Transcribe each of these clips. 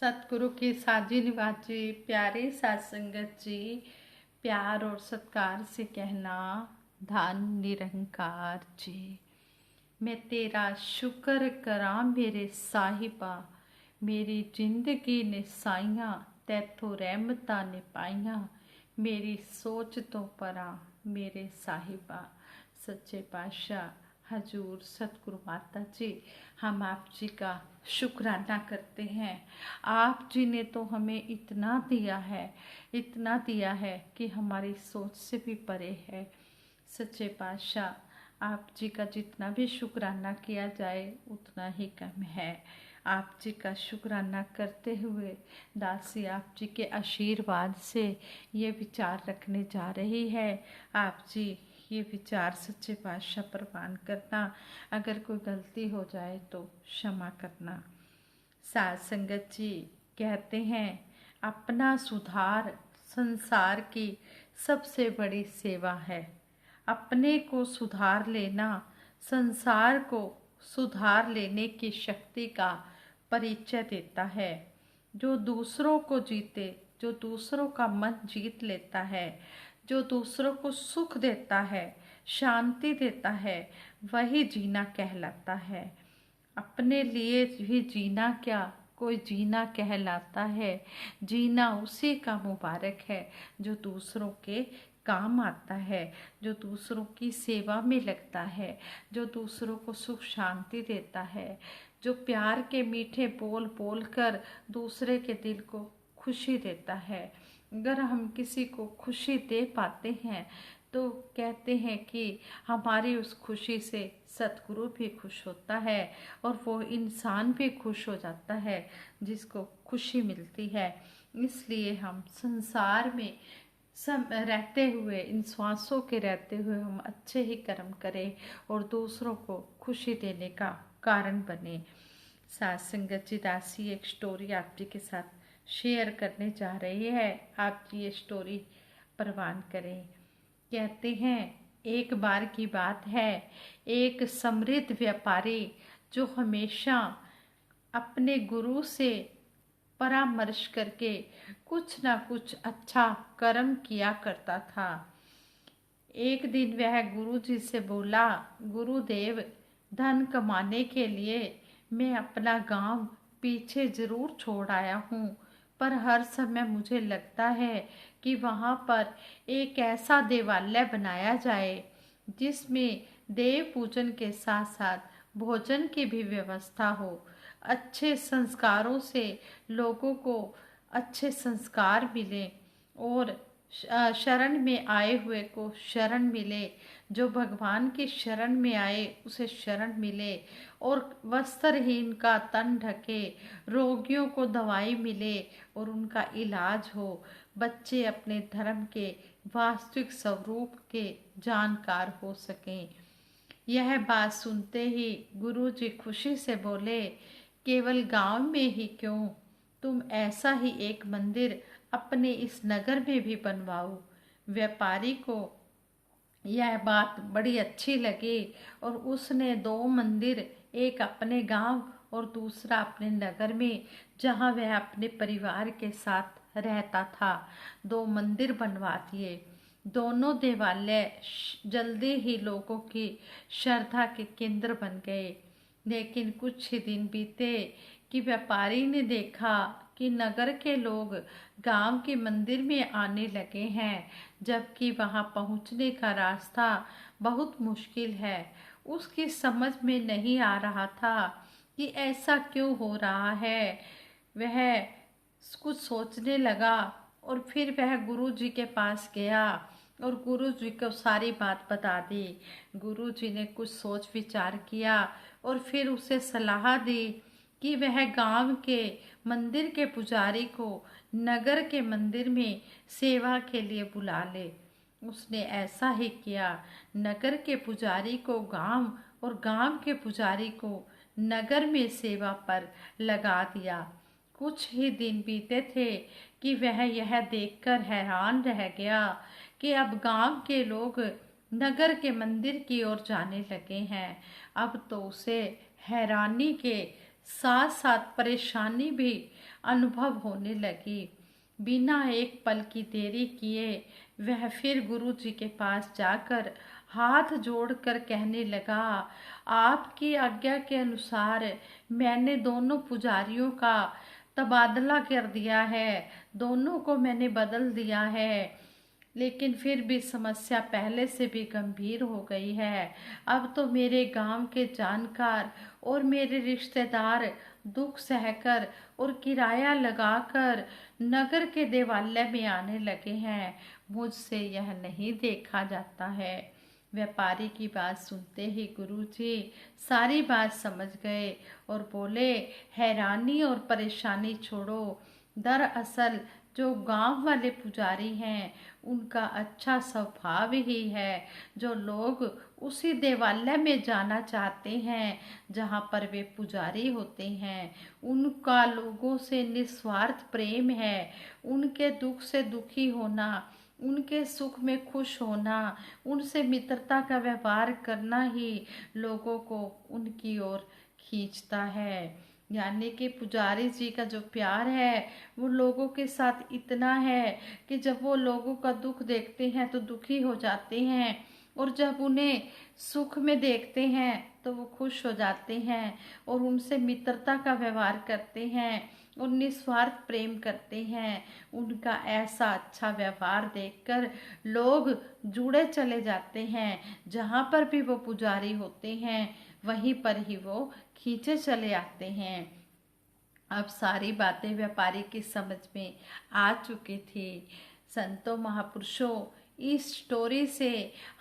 सतगुरु की साजी निवाजी प्यारे साध संगत जी, प्यार और सत्कार से कहना धन निरंकार जी। मैं तेरा शुक्र करा मेरे साहिबा, मेरी जिंदगी ने साइयां तैथों रहमतां ने पाइयां, मेरी सोच तो परा मेरे साहिबा। सच्चे पातशाह हजूर सतगुरु माता जी, हम आप जी का शुक्राना करते हैं। आप जी ने तो हमें इतना दिया है, इतना दिया है कि हमारी सोच से भी परे है। सच्चे पातशाह आप जी का जितना भी शुक्राना किया जाए उतना ही कम है। आप जी का शुक्राना करते हुए दासी आप जी के आशीर्वाद से ये विचार रखने जा रही है। आप जी ये विचार सच्चे पातशाह प्रवान करना, अगर कोई गलती हो जाए तो क्षमा करना। साध संगत जी कहते हैं, अपना सुधार संसार की सबसे बड़ी सेवा है। अपने को सुधार लेना संसार को सुधार लेने की शक्ति का परिचय देता है। जो दूसरों को जीते, जो दूसरों का मन जीत लेता है, जो दूसरों को सुख देता है, शांति देता है, वही जीना कहलाता है। अपने लिए भी जीना क्या, कोई जीना कहलाता है। जीना उसी का मुबारक है जो दूसरों के काम आता है, जो दूसरों की सेवा में लगता है, जो दूसरों को सुख शांति देता है, जो प्यार के मीठे बोल बोल कर दूसरे के दिल को खुशी देता है। अगर हम किसी को खुशी दे पाते हैं तो कहते हैं कि हमारी उस खुशी से सतगुरु भी खुश होता है और वो इंसान भी खुश हो जाता है जिसको खुशी मिलती है। इसलिए हम संसार में सब रहते हुए, इन श्वासों के रहते हुए हम अच्छे ही कर्म करें और दूसरों को खुशी देने का कारण बने। साध संगत जी दासी एक स्टोरी आप जी के साथ शेयर करने जा रही है। आप जी ये स्टोरी परवान करें। कहते हैं, एक बार की बात है, एक समृद्ध व्यापारी जो हमेशा अपने गुरु से परामर्श करके कुछ ना कुछ अच्छा कर्म किया करता था। एक दिन वह गुरु जी से बोला, गुरुदेव, धन कमाने के लिए मैं अपना गांव पीछे जरूर छोड़ आया हूँ, पर हर समय मुझे लगता है कि वहाँ पर एक ऐसा देवालय बनाया जाए जिसमें देव पूजन के साथ साथ भोजन की भी व्यवस्था हो। अच्छे संस्कारों से लोगों को अच्छे संस्कार मिले और शरण में आए हुए को शरण मिले, जो भगवान की शरण में आए उसे शरण मिले, और वस्त्रहीन का तन ढके, रोगियों को दवाई मिले और उनका इलाज हो, बच्चे अपने धर्म के वास्तविक स्वरूप के जानकार हो सकें। यह बात सुनते ही गुरुजी खुशी से बोले, केवल गांव में ही क्यों, तुम ऐसा ही एक मंदिर अपने इस नगर में भी बनवाओ। व्यापारी को यह बात बड़ी अच्छी लगी और उसने 2 मंदिर, एक अपने गांव और दूसरा अपने नगर में जहां वह अपने परिवार के साथ रहता था, 2 मंदिर बनवा दिए। दोनों देवालय जल्दी ही लोगों की श्रद्धा के केंद्र बन गए। लेकिन कुछ ही दिन बीते कि व्यापारी ने देखा कि नगर के लोग गांव के मंदिर में आने लगे हैं, जबकि वहां पहुंचने का रास्ता बहुत मुश्किल है। उसकी समझ में नहीं आ रहा था कि ऐसा क्यों हो रहा है। वह कुछ सोचने लगा और फिर वह गुरु जी के पास गया और गुरु जी को सारी बात बता दी। गुरु जी ने कुछ सोच विचार किया और फिर उसे सलाह दी कि वह गांव के मंदिर के पुजारी को नगर के मंदिर में सेवा के लिए बुला ले। उसने ऐसा ही किया। नगर के पुजारी को गांव और गांव के पुजारी को नगर में सेवा पर लगा दिया। कुछ ही दिन बीते थे कि वह यह देखकर हैरान रह गया कि अब गांव के लोग नगर के मंदिर की ओर जाने लगे हैं। अब तो उसे हैरानी के साथ साथ परेशानी भी अनुभव होने लगी। बिना एक पल की देरी किए वह फिर गुरु जी के पास जाकर हाथ जोड़कर कहने लगा, आपकी आज्ञा के अनुसार मैंने दोनों पुजारियों का तबादला कर दिया है, दोनों को मैंने बदल दिया है, लेकिन फिर भी समस्या पहले से भी गंभीर हो गई है। अब तो मेरे गांव के जानकार और मेरे रिश्तेदार दुख सहकर और किराया लगाकर नगर के देवालय में आने लगे हैं। मुझसे यह नहीं देखा जाता है। व्यापारी की बात सुनते ही गुरुजी सारी बात समझ गए और बोले, हैरानी और परेशानी छोड़ो। दरअसल जो गांव वाले पुजारी हैं उनका अच्छा स्वभाव ही है। जो लोग उसी देवालय में जाना चाहते हैं जहाँ पर वे पुजारी होते हैं, उनका लोगों से निस्वार्थ प्रेम है। उनके दुख से दुखी होना, उनके सुख में खुश होना, उनसे मित्रता का व्यवहार करना ही लोगों को उनकी ओर खींचता है। यानी कि पुजारी जी का जो प्यार है वो लोगों के साथ इतना है कि जब वो लोगों का दुख देखते हैं तो दुखी हो जाते हैं, और जब उन्हें सुख में देखते हैं तो वो खुश हो जाते हैं और उनसे मित्रता का व्यवहार करते हैं और निस्वार्थ प्रेम करते हैं। उनका ऐसा अच्छा व्यवहार देखकर लोग जुड़े चले जाते हैं। जहाँ पर भी वो पुजारी होते हैं वहीं पर ही वो खींचे चले आते हैं। अब सारी बातें व्यापारी की समझ में आ चुकी थी। संतों महापुरुषों, इस स्टोरी से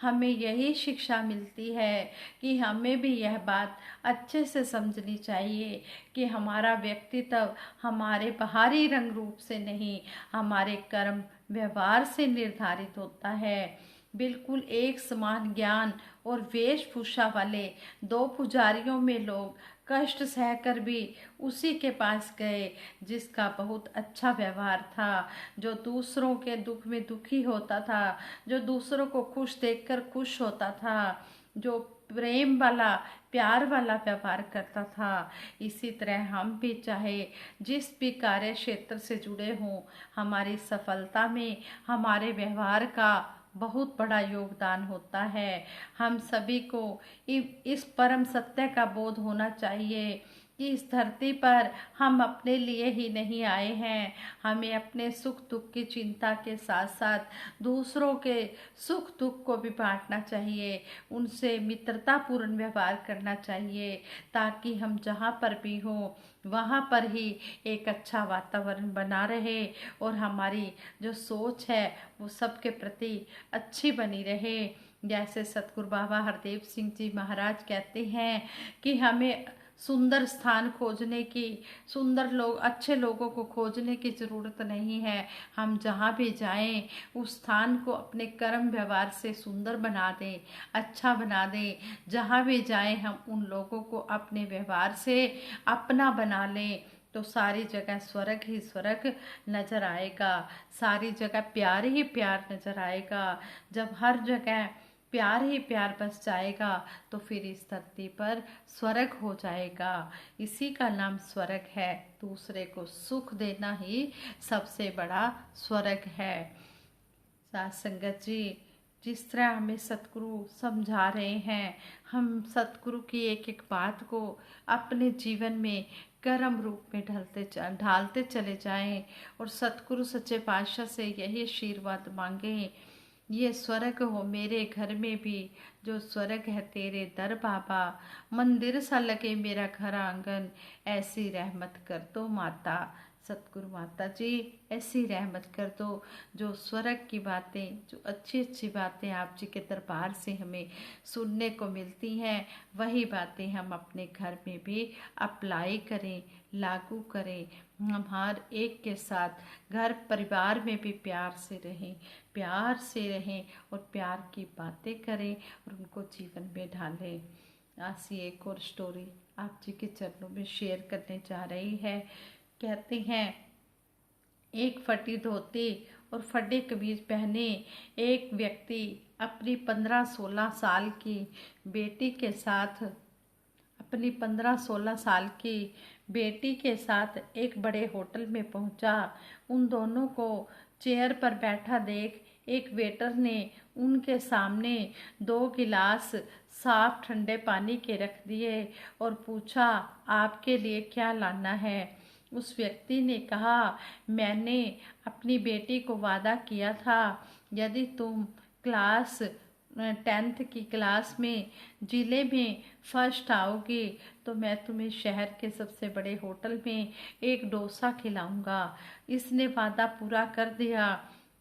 हमें यही शिक्षा मिलती है कि हमें भी यह बात अच्छे से समझनी चाहिए कि हमारा व्यक्तित्व हमारे बाहरी रंग रूप से नहीं, हमारे कर्म व्यवहार से निर्धारित होता है। बिल्कुल एक समान ज्ञान और वेशभूषा वाले दो पुजारियों में लोग कष्ट सहकर भी उसी के पास गए जिसका बहुत अच्छा व्यवहार था, जो दूसरों के दुख में दुखी होता था, जो दूसरों को खुश देखकर खुश होता था, जो प्रेम वाला प्यार वाला व्यवहार करता था। इसी तरह हम भी चाहे जिस भी कार्य क्षेत्र से जुड़े हों, हमारी सफलता में हमारे व्यवहार का बहुत बड़ा योगदान होता है। हम सभी को इस परम सत्य का बोध होना चाहिए कि इस धरती पर हम अपने लिए ही नहीं आए हैं। हमें अपने सुख दुख की चिंता के साथ साथ दूसरों के सुख दुख को भी बांटना चाहिए, उनसे मित्रतापूर्ण व्यवहार करना चाहिए, ताकि हम जहाँ पर भी हों वहाँ पर ही एक अच्छा वातावरण बना रहे और हमारी जो सोच है वो सबके प्रति अच्छी बनी रहे। जैसे सतगुरु बाबा हरदेव सिंह जी महाराज कहते हैं कि हमें सुंदर स्थान खोजने की, सुंदर लोग, अच्छे लोगों को खोजने की ज़रूरत नहीं है। हम जहाँ भी जाएं उस स्थान को अपने कर्म व्यवहार से सुंदर बना दें, अच्छा बना दें। जहाँ भी जाएं हम उन लोगों को अपने व्यवहार से अपना बना लें तो सारी जगह स्वर्ग ही स्वर्ग नज़र आएगा, सारी जगह प्यार ही प्यार नज़र आएगा। जब हर जगह प्यार ही प्यार बस जाएगा तो फिर इस धरती पर स्वर्ग हो जाएगा। इसी का नाम स्वर्ग है। दूसरे को सुख देना ही सबसे बड़ा स्वर्ग है। साथ संगत जी, जिस तरह हमें सतगुरु समझा रहे हैं, हम सतगुरु की एक एक बात को अपने जीवन में कर्म रूप में ढालते चले जाएं और सतगुरु सच्चे पातशाह से यही आशीर्वाद मांगें, ये स्वर्ग हो मेरे घर में भी जो स्वर्ग है तेरे दर बाबा, मंदिर सा लगे मेरा घर आंगन, ऐसी रहमत कर दो माता। सतगुरु माता जी ऐसी रहमत कर दो, जो स्वर्ग की बातें, जो अच्छी अच्छी बातें आप जी के दरबार से हमें सुनने को मिलती हैं, वही बातें हम अपने घर में भी अप्लाई करें, लागू करें। हम हर एक के साथ घर परिवार में भी प्यार से रहें और प्यार की बातें करें और उनको जीवन में ढालें। ऐसी एक और स्टोरी आप जी के चरणों में शेयर करने जा रही है। कहते हैं, एक फटी धोती और फटे कमीज पहने एक व्यक्ति अपनी 15-16 साल की बेटी के साथ, अपनी 15-16 साल की बेटी के साथ एक बड़े होटल में पहुंचा। उन दोनों को चेयर पर बैठा देख एक वेटर ने उनके सामने 2 गिलास साफ ठंडे पानी के रख दिए और पूछा, आपके लिए क्या लाना है। उस व्यक्ति ने कहा, मैंने अपनी बेटी को वादा किया था, यदि तुम क्लास 10th की क्लास में जिले में फर्स्ट आओगी तो मैं तुम्हें शहर के सबसे बड़े होटल में एक डोसा खिलाऊंगा। इसने वादा पूरा कर दिया,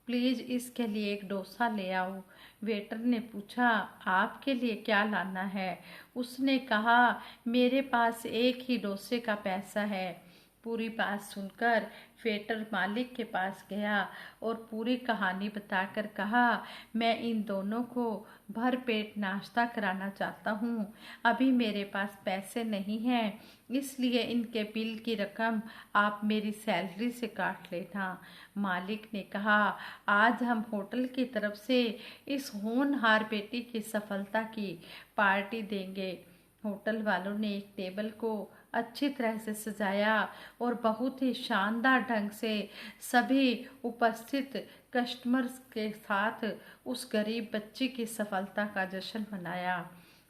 प्लीज इसके लिए एक डोसा ले आओ। वेटर ने पूछा, आपके लिए क्या लाना है। उसने कहा, मेरे पास एक ही डोसे का पैसा है। पूरी बात सुनकर वेटर मालिक के पास गया और पूरी कहानी बताकर कहा, मैं इन दोनों को भर पेट नाश्ता कराना चाहता हूँ। अभी मेरे पास पैसे नहीं हैं, इसलिए इनके बिल की रकम आप मेरी सैलरी से काट लेना। मालिक ने कहा, आज हम होटल की तरफ से इस होनहार बेटी की सफलता की पार्टी देंगे। होटल वालों ने एक टेबल को अच्छी तरह से सजाया और बहुत ही शानदार ढंग से सभी उपस्थित कस्टमर्स के साथ उस गरीब बच्ची की सफलता का जश्न मनाया।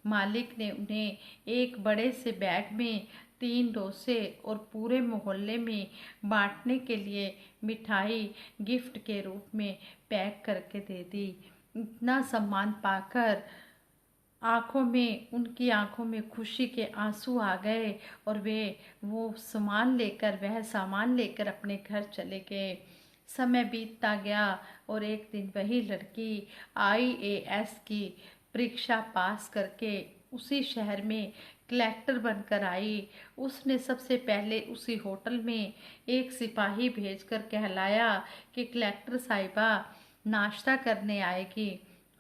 मालिक ने उन्हें एक बड़े से बैग में 3 डोसे और पूरे मोहल्ले में बांटने के लिए मिठाई गिफ्ट के रूप में पैक करके दे दी। इतना सम्मान पाकर उनकी आंखों में खुशी के आंसू आ गए और वह सामान लेकर अपने घर चले गए। समय बीतता गया और एक दिन वही लड़की IAS की परीक्षा पास करके उसी शहर में कलेक्टर बनकर आई। उसने सबसे पहले उसी होटल में एक सिपाही भेजकर कहलाया कि कलेक्टर साहिबा नाश्ता करने आएगी।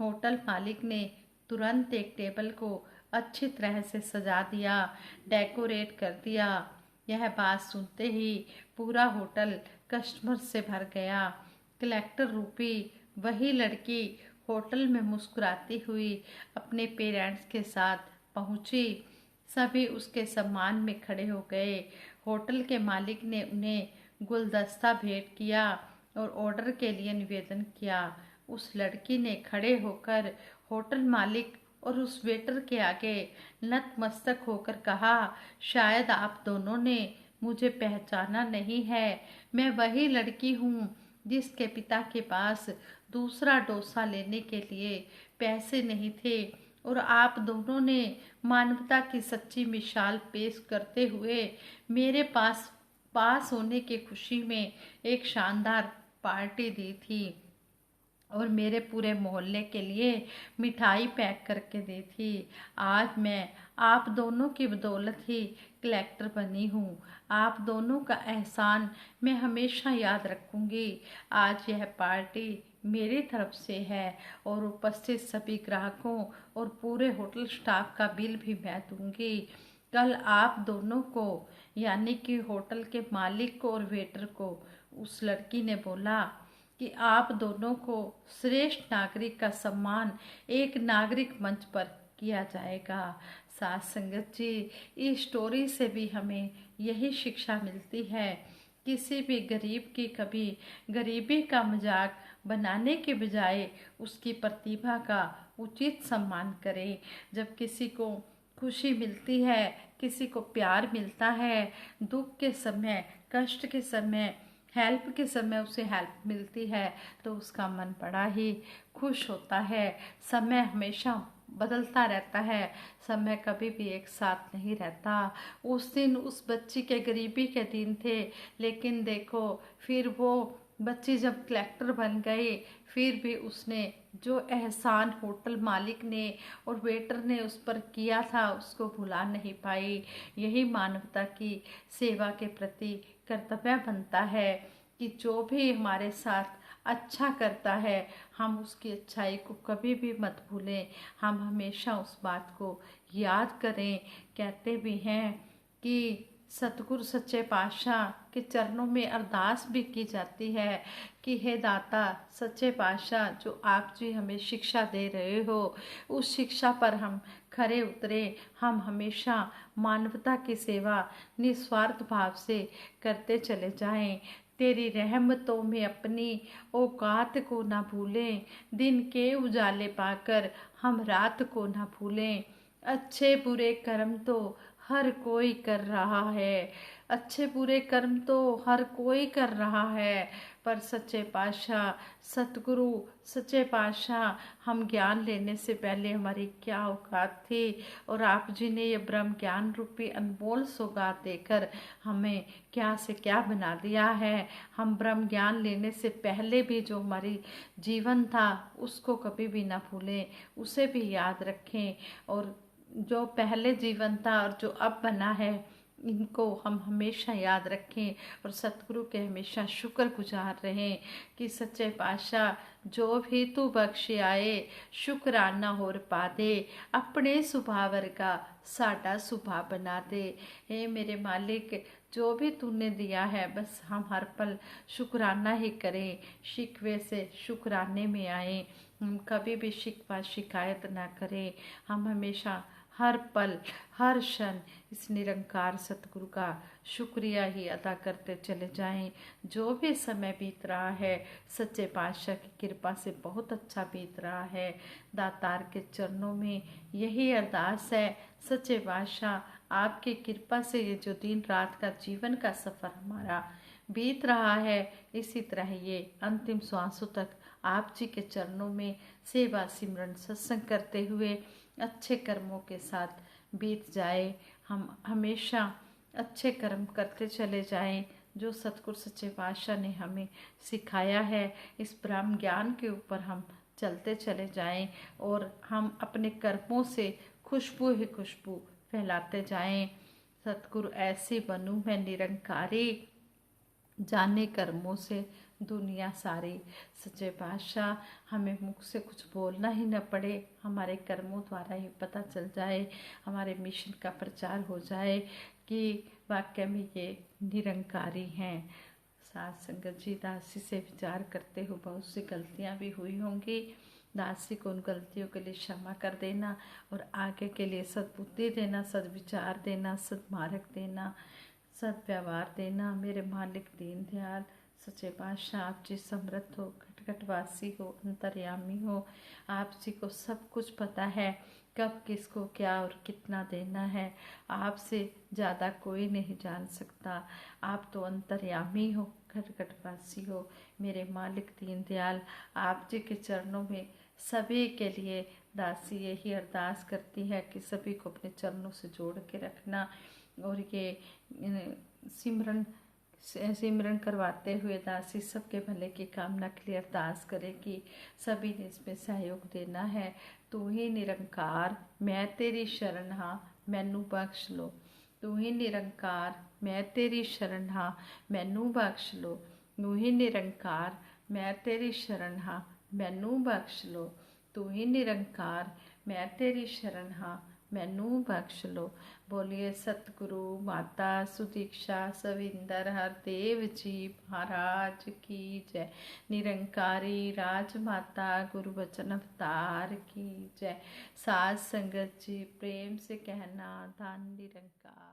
होटल मालिक ने तुरंत एक टेबल को अच्छी तरह से सजा दिया, डेकोरेट कर दिया। यह बात सुनते ही पूरा होटल कस्टमर से भर गया। कलेक्टर रूपी वही लड़की होटल में मुस्कुराती हुई अपने पेरेंट्स के साथ पहुंची। सभी उसके सम्मान में खड़े हो गए। होटल के मालिक ने उन्हें गुलदस्ता भेंट किया और ऑर्डर के लिए निवेदन किया। उस लड़की ने खड़े होकर होटल मालिक और उस वेटर के आगे नतमस्तक होकर कहा, शायद आप दोनों ने मुझे पहचाना नहीं है। मैं वही लड़की हूँ जिसके पिता के पास दूसरा डोसा लेने के लिए पैसे नहीं थे और आप दोनों ने मानवता की सच्ची मिसाल पेश करते हुए मेरे पास होने की खुशी में एक शानदार पार्टी दी थी और मेरे पूरे मोहल्ले के लिए मिठाई पैक करके दी थी। आज मैं आप दोनों की बदौलत ही कलेक्टर बनी हूँ। आप दोनों का एहसान मैं हमेशा याद रखूँगी। आज यह पार्टी मेरी तरफ से है और उपस्थित सभी ग्राहकों और पूरे होटल स्टाफ का बिल भी मैं दूंगी। कल आप दोनों को, यानी कि होटल के मालिक को और वेटर को, उस लड़की ने बोला कि आप दोनों को श्रेष्ठ नागरिक का सम्मान एक नागरिक मंच पर किया जाएगा। साथ संगत जी, इस स्टोरी से भी हमें यही शिक्षा मिलती है, किसी भी गरीब की कभी गरीबी का मजाक बनाने के बजाय उसकी प्रतिभा का उचित सम्मान करें। जब किसी को खुशी मिलती है, किसी को प्यार मिलता है, दुख के समय, कष्ट के समय, हेल्प के समय उसे हेल्प मिलती है तो उसका मन बड़ा ही खुश होता है। समय हमेशा बदलता रहता है, समय कभी भी एक साथ नहीं रहता। उस दिन उस बच्ची के गरीबी के दिन थे, लेकिन देखो फिर वो बच्ची जब कलेक्टर बन गई, फिर भी उसने जो एहसान होटल मालिक ने और वेटर ने उस पर किया था उसको भुला नहीं पाई। यही मानवता की सेवा के प्रति कर्तव्य बनता है कि जो भी हमारे साथ अच्छा करता है हम उसकी अच्छाई को कभी भी मत भूलें, हम हमेशा उस बात को याद करें। कहते भी हैं कि सतगुरु सच्चे पातशाह के चरणों में अरदास भी की जाती है कि हे दाता सच्चे पातशाह, जो आप जी हमें शिक्षा दे रहे हो उस शिक्षा पर हम खरे उतरे, हम हमेशा मानवता की सेवा निस्वार्थ भाव से करते चले जाएं। तेरी रहमतों में अपनी औकात को ना भूलें, दिन के उजाले पाकर हम रात को ना भूलें। अच्छे बुरे कर्म तो हर कोई कर रहा है, अच्छे बुरे कर्म तो हर कोई कर रहा है, पर सच्चे पातशाह सतगुरु सच्चे पातशाह, हम ज्ञान लेने से पहले हमारी क्या औकात थी, और आप जी ने ये ब्रह्म ज्ञान रूपी अनमोल सौगात देकर हमें क्या से क्या बना दिया है। हम ब्रह्म ज्ञान लेने से पहले भी जो हमारी जीवन था उसको कभी भी ना भूलें, उसे भी याद रखें, और जो पहले जीवन था और जो अब बना है इनको हम हमेशा याद रखें, और सतगुरु के हमेशा शुक्रगुजार रहें कि सच्चे पातशाह जो भी तू बख्श आए शुक्राना होर पा दे, अपने सुभाव वर्गा साडा सुभाव बना दे। हे मेरे मालिक, जो भी तूने दिया है बस हम हर पल शुक्राना ही करें, शिकवे से शुक्राने में आए, हम कभी भी शिकवा शिकायत ना करें। हम हमेशा हर पल हर क्षण इस निरंकार सतगुरु का शुक्रिया ही अदा करते चले जाएं। जो भी समय बीत रहा है सच्चे पातशाह की कृपा से बहुत अच्छा बीत रहा है। दातार के चरणों में यही अरदास है, सच्चे पातशाह आपकी कृपा से ये जो दिन रात का जीवन का सफ़र हमारा बीत रहा है, इसी तरह ये अंतिम श्वासों तक आप जी के चरणों में सेवा सिमरन सत्संग करते हुए अच्छे कर्मों के साथ बीत जाए। हम हमेशा अच्छे कर्म करते चले जाएं जो सतगुरु सच्चे पातशाह ने हमें सिखाया है। इस ब्रह्म ज्ञान के ऊपर हम चलते चले जाएं और हम अपने कर्मों से खुशबू ही खुशबू फैलाते जाएं। सतगुरु ऐसी बनूं मैं निरंकारी, जाने कर्मों से दुनिया सारी। सच्चे पातशाह हमें मुख से कुछ बोलना ही न पड़े, हमारे कर्मों द्वारा ही पता चल जाए, हमारे मिशन का प्रचार हो जाए कि वाकई में ये निरंकारी हैं। साथ संगत जी, दासी से विचार करते हो बहुत सी गलतियाँ भी हुई होंगी, दासी को उन गलतियों के लिए क्षमा कर देना और आगे के लिए सद्बुद्धि देना, सद्विचार देना, सद्मार्ग देना, सद्व्यवहार देना। मेरे मालिक दीन दयाल सच्चे पातशाह आप जी समर्थ हो, खटखटवासी हो, अंतर्यामी हो, आप जी को सब कुछ पता है कब किसको क्या और कितना देना है। आपसे ज़्यादा कोई नहीं जान सकता, आप तो अंतर्यामी हो, खटखटवासी हो। मेरे मालिक दीन दयाल आप जी के चरणों में सभी के लिए दासी यही अरदास करती है कि सभी को अपने चरणों से जोड़ के रखना, और ये सिमरन करवाते हुए दासी सबके भले की कामना के लिए अरदास करे कि सभी ने इसमें सहयोग देना है। तू ही निरंकार मैं तेरी शरण हाँ मैनू बख्श लो, तू ही निरंकार मैं तेरी शरण हाँ मैनू बख्श लो, तू ही निरंकार मैं तेरी शरण हाँ मैनू बख्श लो, तू ही निरंकार मैं तेरी शरण हाँ मैनू बख्श लो। बोलिए सतगुरु माता सुदीक्षा सविंदर हरदेव जी महाराज की जय। निरंकारी राजमाता गुरु वचन अवतार की जय। साध संगत जी प्रेम से कहना धन निरंकार।